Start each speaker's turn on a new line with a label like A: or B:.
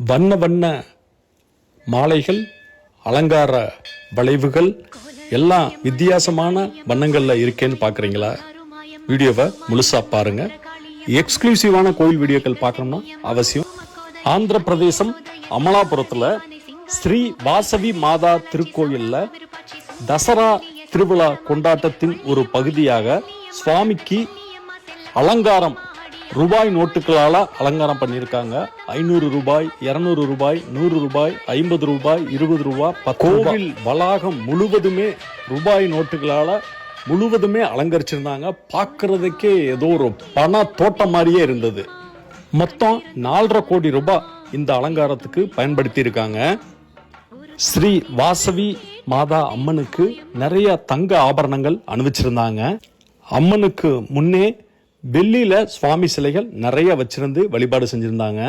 A: வண்ண வண்ண மாலைகள், அலங்கார வளைவுகள் எல்லாம் வித்தியாசமான வண்ணங்களில் இருக்கேன்னு பார்க்குறீங்களா? வீடியோவை முழுசா பாருங்க. எக்ஸ்க்ளூசிவான கோயில் வீடியோக்கள் பார்க்கணும்னா அவசியம். ஆந்திர பிரதேசம் அமலாபுரத்தில் ஸ்ரீ வாசவி மாதா திருக்கோயிலில் தசரா திருவிழா கொண்டாட்டத்தின் ஒரு பகுதியாக சுவாமிக்கு அலங்காரம் ரூபாய் நோட்டுகளால் அலங்காரம் பண்ணியிருக்காங்க. 500 ரூபாய், 200 ரூபாய், 100 ரூபாய், 50 ரூபாய், 20 ரூபாய். கோவில் வளாகம் முழுவதுமே ரூபாய் நோட்டுகளால் முழுவதுமே அலங்கரிச்சிருந்தாங்க. பார்க்கறதுக்கே ஏதோ ஒரு பண தோட்டம் மாதிரியே இருந்தது. மொத்தம் 4.5 கோடி ரூபாய் இந்த அலங்காரத்துக்கு பயன்படுத்தி இருக்காங்க. ஸ்ரீ வாசவி மாதா அம்மனுக்கு நிறைய தங்க ஆபரணங்கள் அணிவிச்சிருந்தாங்க. அம்மனுக்கு முன்னே வெள்ளியில சுவாமி சிலைகள் நிறைய வச்சிருந்து வழிபாடு செஞ்சிருந்தாங்க.